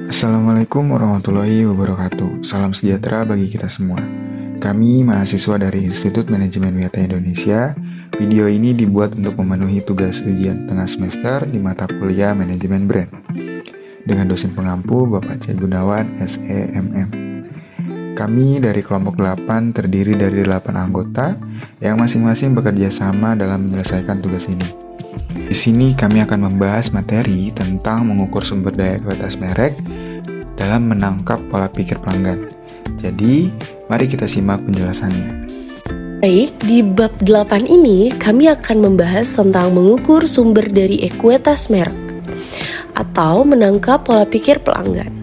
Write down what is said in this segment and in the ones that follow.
Assalamualaikum warahmatullahi wabarakatuh. Salam sejahtera bagi kita semua. Kami mahasiswa dari Institut Manajemen Wisata Indonesia. Video ini dibuat untuk memenuhi tugas ujian tengah semester di mata kuliah Manajemen Brand dengan dosen pengampu Bapak C. Gunawan, SEMM. Kami dari kelompok 8 terdiri dari 8 anggota yang masing-masing bekerja sama dalam menyelesaikan tugas ini. Di sini kami akan membahas materi tentang mengukur sumber daya ekuitas merek dalam menangkap pola pikir pelanggan. Jadi, mari kita simak penjelasannya. Baik, di bab 8 ini kami akan membahas tentang mengukur sumber dari ekuitas merek atau menangkap pola pikir pelanggan.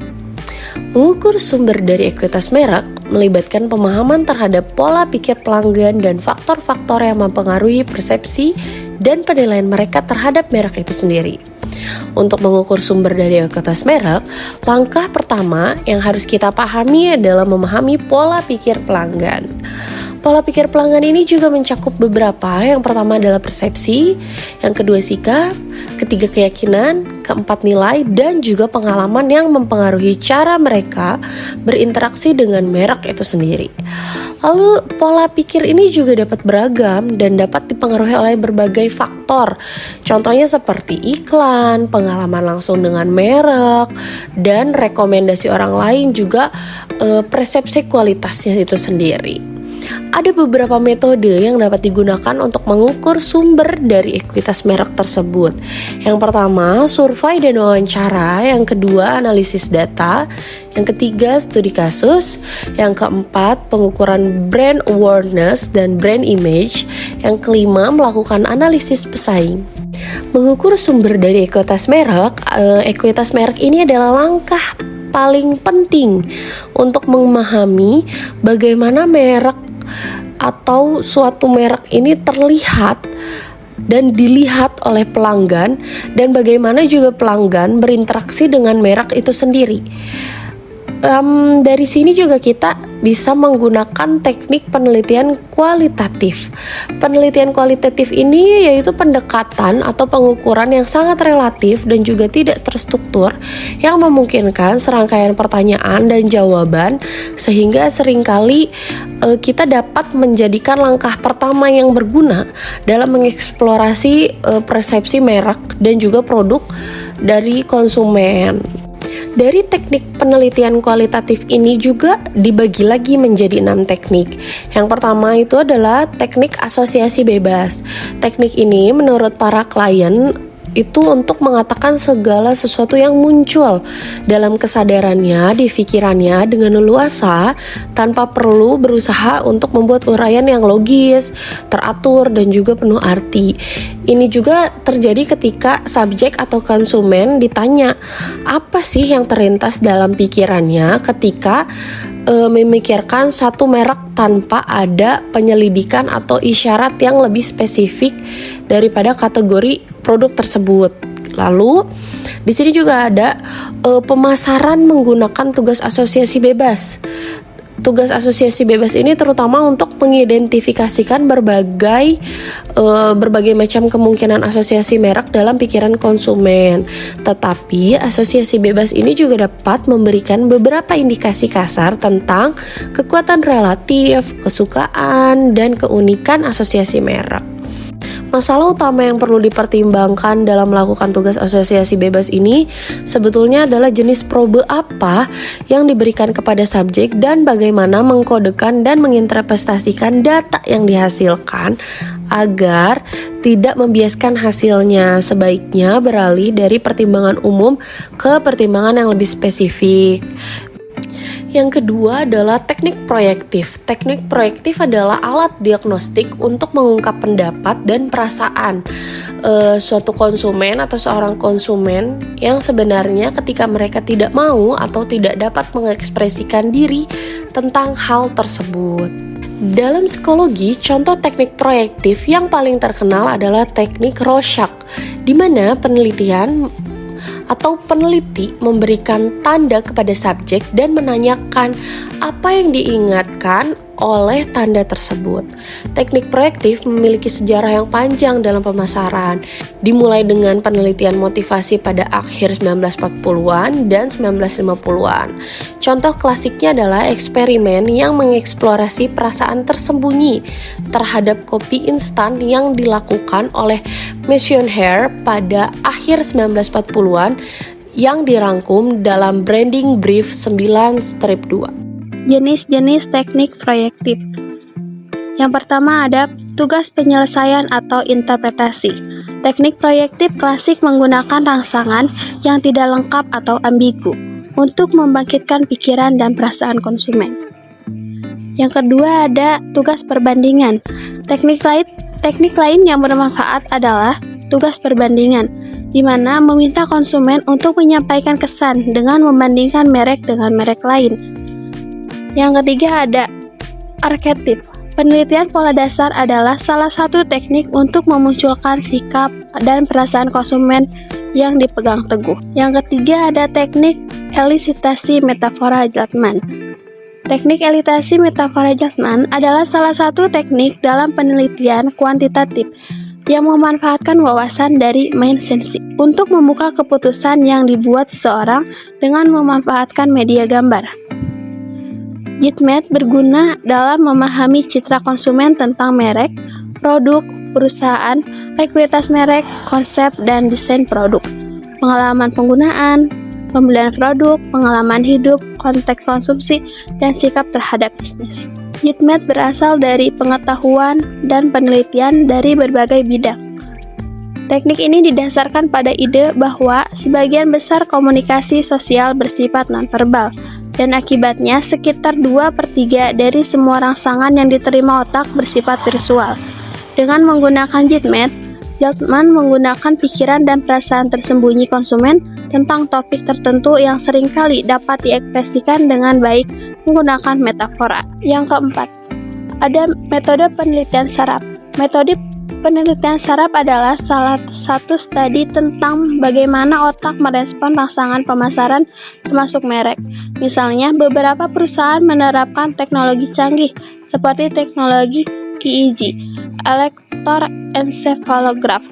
Mengukur sumber dari ekuitas merek melibatkan pemahaman terhadap pola pikir pelanggan dan faktor-faktor yang mempengaruhi persepsi dan penilaian mereka terhadap merek itu sendiri. Untuk mengukur sumber dari ekuitas merek, langkah pertama yang harus kita pahami adalah memahami pola pikir pelanggan. Pola pikir pelanggan ini juga mencakup beberapa. Yang pertama adalah persepsi, yang kedua sikap, ketiga keyakinan, keempat nilai, dan juga pengalaman yang mempengaruhi cara mereka berinteraksi dengan merek itu sendiri. Lalu pola pikir ini juga dapat beragam dan dapat dipengaruhi oleh berbagai faktor. Contohnya seperti iklan, pengalaman langsung dengan merek, dan rekomendasi orang lain juga persepsi kualitasnya itu sendiri. Ada beberapa metode yang dapat digunakan untuk mengukur sumber dari ekuitas merek tersebut. Yang pertama, survei dan wawancara. Yang kedua, analisis data. Yang ketiga, studi kasus. Yang keempat, pengukuran brand awareness dan brand image. Yang kelima, melakukan analisis pesaing. Mengukur sumber dari ekuitas merek ini adalah langkah paling penting untuk memahami bagaimana merek atau suatu merek ini terlihat dan dilihat oleh pelanggan, dan bagaimana juga pelanggan berinteraksi dengan merek itu sendiri. Dari sini juga kita bisa menggunakan teknik penelitian kualitatif. Penelitian kualitatif ini yaitu pendekatan atau pengukuran yang sangat relatif dan juga tidak terstruktur, yang memungkinkan serangkaian pertanyaan dan jawaban, sehingga seringkali kita dapat menjadikan langkah pertama yang berguna dalam mengeksplorasi persepsi merek dan juga produk dari konsumen. Dari teknik penelitian kualitatif ini juga dibagi lagi menjadi 6 teknik. Yang pertama itu adalah teknik asosiasi bebas. Teknik ini menurut para klien itu untuk mengatakan segala sesuatu yang muncul dalam kesadarannya, di pikirannya dengan leluasa tanpa perlu berusaha untuk membuat uraian yang logis, teratur, dan juga penuh arti. Ini juga terjadi ketika subjek atau konsumen ditanya apa sih yang terlintas dalam pikirannya ketika memikirkan satu merek tanpa ada penyelidikan atau isyarat yang lebih spesifik daripada kategori produk tersebut. Lalu di sini juga ada pemasaran menggunakan tugas asosiasi bebas. Tugas asosiasi bebas ini terutama untuk mengidentifikasikan berbagai macam kemungkinan asosiasi merek dalam pikiran konsumen. Tetapi asosiasi bebas ini juga dapat memberikan beberapa indikasi kasar tentang kekuatan relatif, kesukaan, dan keunikan asosiasi merek. Masalah utama yang perlu dipertimbangkan dalam melakukan tugas asosiasi bebas ini sebetulnya adalah jenis probe apa yang diberikan kepada subjek dan bagaimana mengkodekan dan menginterpretasikan data yang dihasilkan agar tidak membiaskan hasilnya. Sebaiknya beralih dari pertimbangan umum ke pertimbangan yang lebih spesifik. Yang kedua adalah teknik proyektif. Teknik proyektif adalah alat diagnostik untuk mengungkap pendapat dan perasaan suatu konsumen atau seorang konsumen yang sebenarnya ketika mereka tidak mau atau tidak dapat mengekspresikan diri tentang hal tersebut. Dalam psikologi, contoh teknik proyektif yang paling terkenal adalah teknik Rorschach, di mana peneliti memberikan tanda kepada subjek dan menanyakan apa yang diingatkan oleh tanda tersebut. Teknik proyektif memiliki sejarah yang panjang dalam pemasaran, dimulai dengan penelitian motivasi pada akhir 1940-an dan 1950-an. Contoh klasiknya adalah eksperimen yang mengeksplorasi perasaan tersembunyi terhadap kopi instan yang dilakukan oleh Mission Hair pada akhir 1940-an yang dirangkum dalam Branding Brief 9-2. Jenis-jenis teknik proyektif. Yang pertama ada tugas penyelesaian atau interpretasi. Teknik proyektif klasik menggunakan rangsangan yang tidak lengkap atau ambigu untuk membangkitkan pikiran dan perasaan konsumen. Yang kedua ada tugas perbandingan. Teknik lain yang bermanfaat adalah tugas perbandingan, di mana meminta konsumen untuk menyampaikan kesan dengan membandingkan merek dengan merek lain. Yang ketiga ada arketip. Penelitian pola dasar adalah salah satu teknik untuk memunculkan sikap dan perasaan konsumen yang dipegang teguh. Yang ketiga ada teknik elisitasi metafora Zeltman. Teknik elisitasi metafora Zeltman adalah salah satu teknik dalam penelitian kuantitatif yang memanfaatkan wawasan dari main sensi untuk membuka keputusan yang dibuat seseorang dengan memanfaatkan media gambar. Jitmet berguna dalam memahami citra konsumen tentang merek, produk, perusahaan, ekuitas merek, konsep, dan desain produk, pengalaman penggunaan, pembelian produk, pengalaman hidup, konteks konsumsi, dan sikap terhadap bisnis. Jitmet berasal dari pengetahuan dan penelitian dari berbagai bidang. Teknik ini didasarkan pada ide bahwa sebagian besar komunikasi sosial bersifat nonverbal, dan akibatnya sekitar 2/3 dari semua rangsangan yang diterima otak bersifat visual. Dengan menggunakan Jitmet, Zeltman menggunakan pikiran dan perasaan tersembunyi konsumen tentang topik tertentu yang seringkali dapat diekspresikan dengan baik menggunakan metafora. Yang keempat, ada metode penelitian saraf. Metode penelitian saraf adalah salah satu studi tentang bagaimana otak merespon rangsangan pemasaran termasuk merek. Misalnya, beberapa perusahaan menerapkan teknologi canggih seperti teknologi EEG, elektroencephalograph,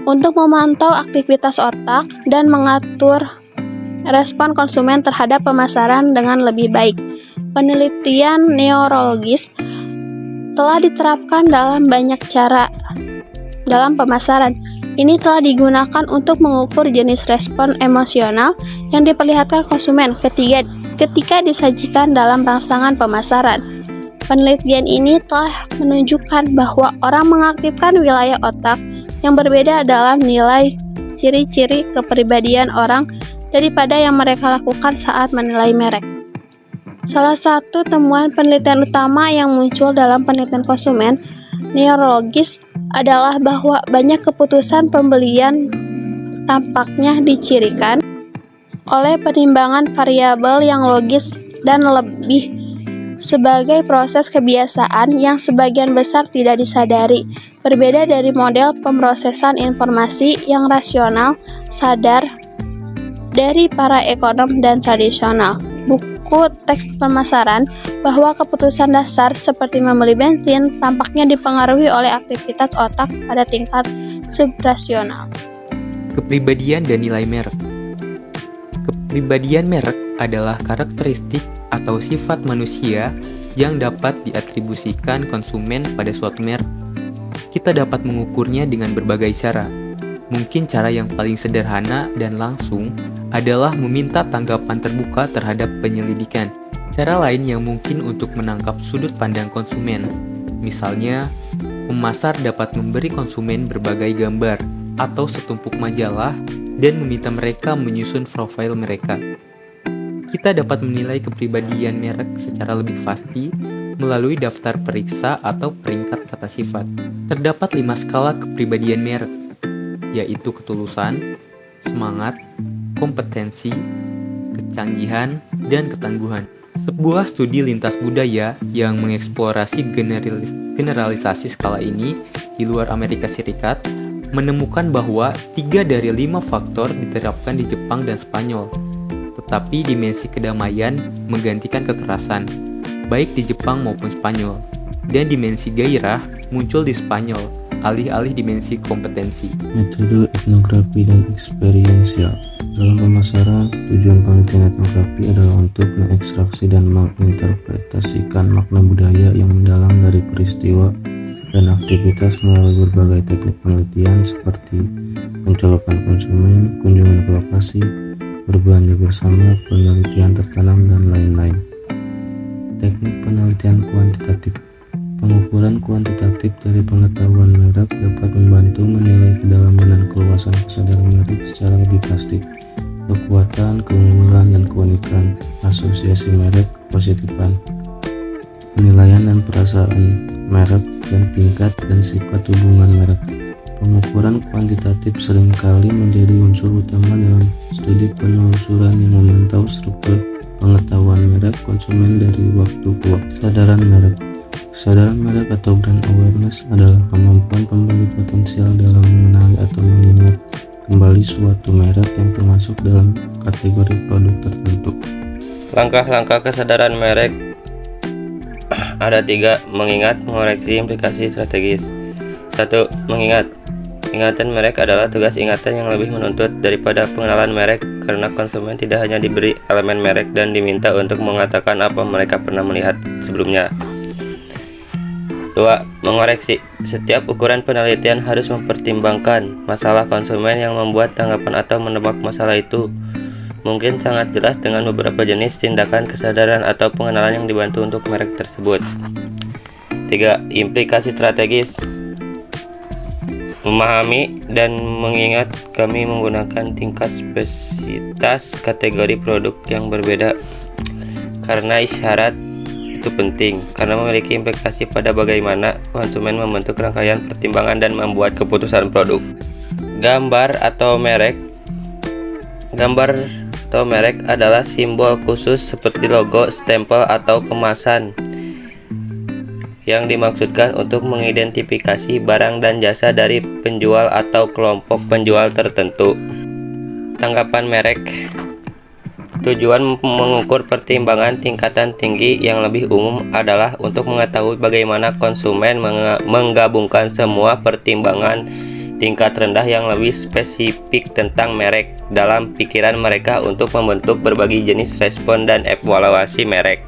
untuk memantau aktivitas otak dan mengatur respon konsumen terhadap pemasaran dengan lebih baik. Penelitian neurologis telah diterapkan dalam banyak cara dalam pemasaran. Ini telah digunakan untuk mengukur jenis respon emosional yang diperlihatkan konsumen ketika disajikan dalam rangsangan pemasaran. Penelitian ini telah menunjukkan bahwa orang mengaktifkan wilayah otak yang berbeda dalam nilai ciri-ciri kepribadian orang daripada yang mereka lakukan saat menilai merek. Salah satu temuan penelitian utama yang muncul dalam penelitian konsumen neurologis adalah bahwa banyak keputusan pembelian tampaknya dicirikan oleh penimbangan variabel yang logis dan lebih sebagai proses kebiasaan yang sebagian besar tidak disadari, berbeda dari model pemrosesan informasi yang rasional sadar dari para ekonom dan tradisional. Buku teks pemasaran bahwa keputusan dasar seperti membeli bensin tampaknya dipengaruhi oleh aktivitas otak pada tingkat subrasional. Kepribadian dan nilai merek. Kepribadian merek adalah karakteristik atau sifat manusia yang dapat diatribusikan konsumen pada suatu merek. Kita dapat mengukurnya dengan berbagai cara. Mungkin cara yang paling sederhana dan langsung adalah meminta tanggapan terbuka terhadap penyelidikan. Cara lain yang mungkin untuk menangkap sudut pandang konsumen. Misalnya, pemasar dapat memberi konsumen berbagai gambar atau setumpuk majalah dan meminta mereka menyusun profil mereka. Kita dapat menilai kepribadian merek secara lebih pasti melalui daftar periksa atau peringkat kata sifat. Terdapat 5 skala kepribadian merek, yaitu ketulusan, semangat, kompetensi, kecanggihan, dan ketangguhan. Sebuah studi lintas budaya yang mengeksplorasi generalisasi skala ini di luar Amerika Serikat menemukan bahwa 3 dari 5 faktor diterapkan di Jepang dan Spanyol, tetapi dimensi kedamaian menggantikan kekerasan. baik di Jepang maupun Spanyol. Dan dimensi gairah muncul di Spanyol, alih-alih dimensi kompetensi. Metode etnografi dan eksperiensial. Dalam pemasaran, tujuan penelitian etnografi adalah untuk mengekstraksi dan menginterpretasikan makna budaya yang mendalam dari peristiwa dan aktivitas melalui berbagai teknik penelitian seperti pencolokan konsumen, kunjungan ke lokasi, berbelanja bersama, penelitian tertanam, dan lain-lain. Teknik penelitian kuantitatif. Pengukuran kuantitatif dari pengetahuan merek dapat membantu menilai kedalaman dan keluasan kesadaran merek secara lebih pasti. Kekuatan, keunggulan, dan keunikan asosiasi merek, kepositifan, penilaian dan perasaan merek, dan tingkat dan sifat hubungan merek. Pengukuran kuantitatif seringkali menjadi unsur utama dalam studi penelusuran yang memantau struktur pengetahuan merek konsumen dari waktu ke waktu. Kesadaran merek. Kesadaran merek atau brand awareness adalah kemampuan pembeli potensial dalam mengenali atau mengingat kembali suatu merek yang termasuk dalam kategori produk tertentu. Langkah-langkah kesadaran merek ada 3. Mengingat, mengoreksi, implikasi strategis. 1. Mengingat. Ingatan merek adalah tugas ingatan yang lebih menuntut daripada pengenalan merek, karena konsumen tidak hanya diberi elemen merek dan diminta untuk mengatakan apa mereka pernah melihat sebelumnya. 2. Mengoreksi. Setiap ukuran penelitian harus mempertimbangkan masalah konsumen yang membuat tanggapan atau menebak masalah itu. Mungkin sangat jelas dengan beberapa jenis tindakan kesadaran atau pengenalan yang dibantu untuk merek tersebut. 3. Implikasi strategis. Memahami dan mengingat, kami menggunakan tingkat spesitas kategori produk yang berbeda karena isyarat itu penting, karena memiliki implikasi pada bagaimana konsumen membentuk rangkaian pertimbangan dan membuat keputusan produk. Gambar atau merek. Gambar atau merek adalah simbol khusus seperti logo, stempel, atau kemasan yang dimaksudkan untuk mengidentifikasi barang dan jasa dari penjual atau kelompok penjual tertentu. Tanggapan merek. Tujuan mengukur pertimbangan tingkatan tinggi yang lebih umum adalah untuk mengetahui bagaimana konsumen menggabungkan semua pertimbangan tingkat rendah yang lebih spesifik tentang merek dalam pikiran mereka untuk membentuk berbagai jenis respon dan evaluasi merek.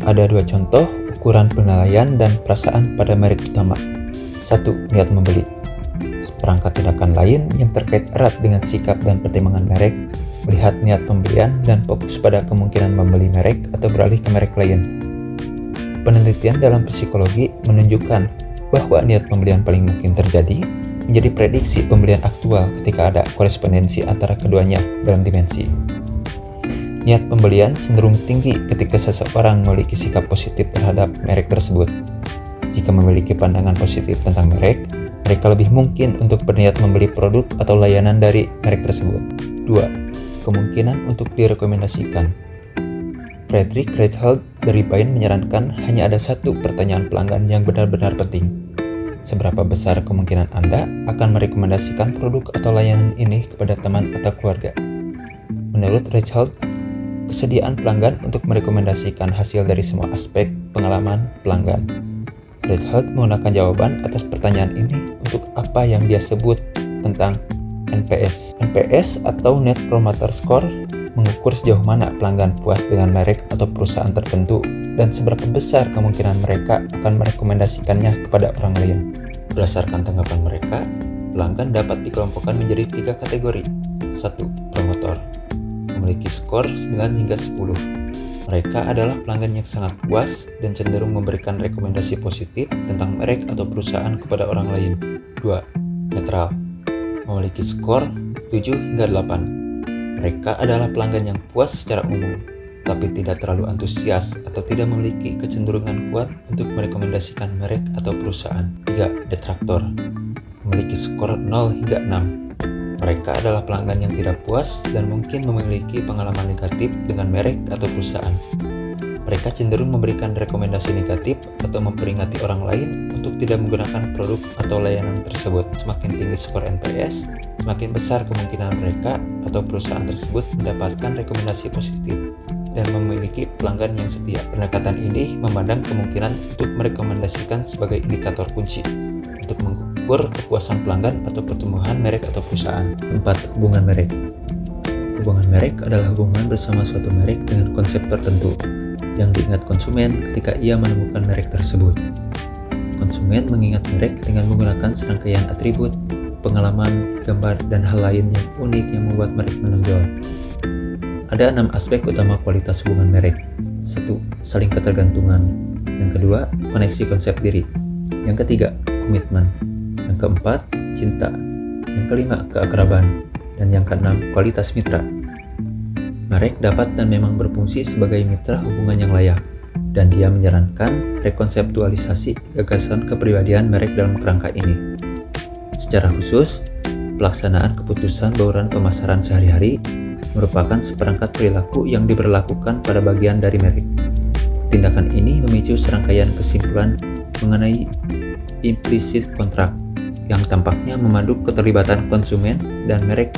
Ada 2 contoh ukuran penilaian dan perasaan pada merek utama. 1. Niat membeli. Seperangkat tindakan lain yang terkait erat dengan sikap dan pertimbangan merek, melihat niat pembelian dan fokus pada kemungkinan membeli merek atau beralih ke merek lain. Penelitian dalam psikologi menunjukkan bahwa niat pembelian paling mungkin terjadi menjadi prediksi pembelian aktual ketika ada korespondensi antara keduanya dalam dimensi. Niat pembelian cenderung tinggi ketika seseorang memiliki sikap positif terhadap merek tersebut. Jika memiliki pandangan positif tentang merek, mereka lebih mungkin untuk berniat membeli produk atau layanan dari merek tersebut. 2. Kemungkinan untuk direkomendasikan. Friedrich Reichheld dari Bain menyarankan hanya ada 1 pertanyaan pelanggan yang benar-benar penting. Seberapa besar kemungkinan Anda akan merekomendasikan produk atau layanan ini kepada teman atau keluarga? Menurut Reichheld, kesediaan pelanggan untuk merekomendasikan hasil dari semua aspek pengalaman pelanggan. Reichheld menggunakan jawaban atas pertanyaan ini untuk apa yang dia sebut tentang NPS. NPS atau Net Promoter Score mengukur sejauh mana pelanggan puas dengan merek atau perusahaan tertentu dan seberapa besar kemungkinan mereka akan merekomendasikannya kepada orang lain. Berdasarkan tanggapan mereka, pelanggan dapat dikelompokkan menjadi 3 kategori. 1. Promotor. Memiliki skor 9 hingga 10. Mereka adalah pelanggan yang sangat puas dan cenderung memberikan rekomendasi positif tentang merek atau perusahaan kepada orang lain. 2. Netral. Memiliki skor 7 hingga 8. Mereka adalah pelanggan yang puas secara umum, tapi tidak terlalu antusias atau tidak memiliki kecenderungan kuat untuk merekomendasikan merek atau perusahaan. 3. Detraktor. Memiliki skor 0 hingga 6. Mereka adalah pelanggan yang tidak puas dan mungkin memiliki pengalaman negatif dengan merek atau perusahaan. Mereka cenderung memberikan rekomendasi negatif atau memperingati orang lain untuk tidak menggunakan produk atau layanan tersebut. Semakin tinggi skor NPS, semakin besar kemungkinan mereka atau perusahaan tersebut mendapatkan rekomendasi positif. dan memiliki pelanggan yang setia. Pendekatan ini memandang kemungkinan untuk merekomendasikan sebagai indikator kunci untuk mengukur kepuasan pelanggan atau pertumbuhan merek atau perusahaan. 4. Hubungan merek. Hubungan merek adalah hubungan bersama suatu merek dengan konsep tertentu yang diingat konsumen ketika ia menemukan merek tersebut. Konsumen mengingat merek dengan menggunakan serangkaian atribut, pengalaman, gambar, dan hal lain yang unik yang membuat merek menonjol. Ada 6 aspek utama kualitas hubungan merek. 1. Saling ketergantungan. Yang kedua, koneksi konsep diri. Yang ketiga, komitmen. Yang keempat, cinta. Yang kelima, keakraban. Dan yang keenam, kualitas mitra. Merek dapat dan memang berfungsi sebagai mitra hubungan yang layak, dan dia menyarankan rekonseptualisasi gagasan kepribadian merek dalam kerangka ini. Secara khusus, pelaksanaan keputusan bauran pemasaran sehari-hari merupakan seperangkat perilaku yang diberlakukan pada bagian dari merek. Tindakan ini memicu serangkaian kesimpulan mengenai implisit kontrak yang tampaknya memandu keterlibatan konsumen dan merek.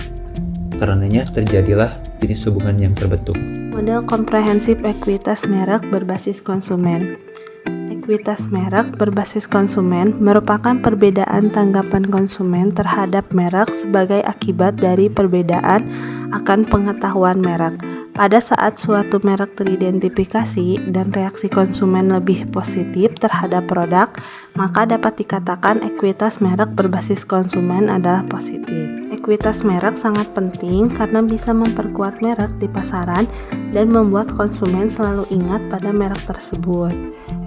Karenanya terjadilah jenis hubungan yang terbentuk. Model komprehensif ekuitas merek berbasis konsumen. Ekuitas merek berbasis konsumen merupakan perbedaan tanggapan konsumen terhadap merek sebagai akibat dari perbedaan akan pengetahuan merek. Pada saat suatu merek teridentifikasi dan reaksi konsumen lebih positif terhadap produk, maka dapat dikatakan ekuitas merek berbasis konsumen adalah positif. Ekuitas merek sangat penting karena bisa memperkuat merek di pasaran dan membuat konsumen selalu ingat pada merek tersebut.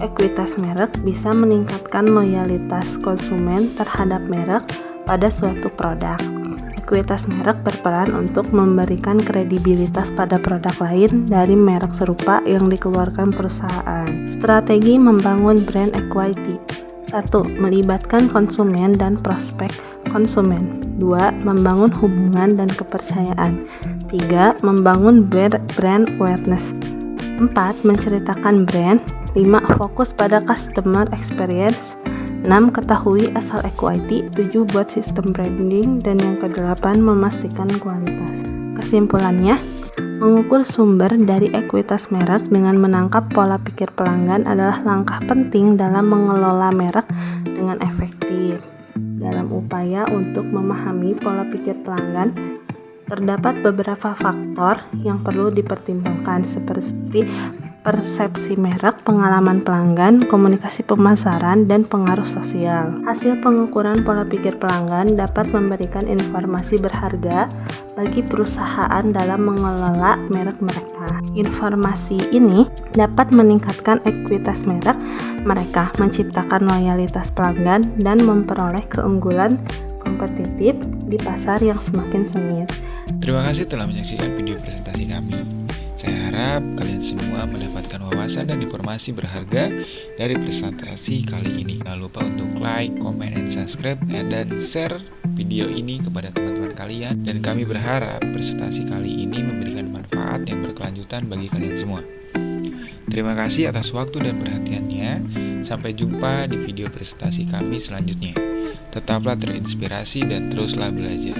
Ekuitas merek bisa meningkatkan loyalitas konsumen terhadap merek pada suatu produk. Ekuitas merek berperan untuk memberikan kredibilitas pada produk lain dari merek serupa yang dikeluarkan perusahaan. Strategi membangun brand equity. 1. Melibatkan konsumen dan prospek konsumen. 2. Membangun hubungan dan kepercayaan. 3. Membangun brand awareness. 4. Menceritakan brand. 5. Fokus pada customer experience. 6. Ketahui asal equity. 7. Buat sistem branding. Dan yang ke-8 memastikan kualitas. Kesimpulannya, mengukur sumber dari ekuitas merek dengan menangkap pola pikir pelanggan adalah langkah penting dalam mengelola merek dengan efektif. Dalam upaya untuk memahami pola pikir pelanggan, terdapat beberapa faktor yang perlu dipertimbangkan seperti persepsi merek, pengalaman pelanggan, komunikasi pemasaran, dan pengaruh sosial. Hasil pengukuran pola pikir pelanggan dapat memberikan informasi berharga bagi perusahaan dalam mengelola merek mereka. Informasi ini dapat meningkatkan ekuitas merek mereka, menciptakan loyalitas pelanggan, dan memperoleh keunggulan kompetitif di pasar yang semakin sengit. Terima kasih telah menyaksikan video presentasi kami. Saya harap kalian semua mendapatkan wawasan dan informasi berharga dari presentasi kali ini. Jangan lupa untuk like, comment, dan subscribe, dan share video ini kepada teman-teman kalian. Dan kami berharap presentasi kali ini memberikan manfaat yang berkelanjutan bagi kalian semua. Terima kasih atas waktu dan perhatiannya. Sampai jumpa di video presentasi kami selanjutnya. Tetaplah terinspirasi dan teruslah belajar.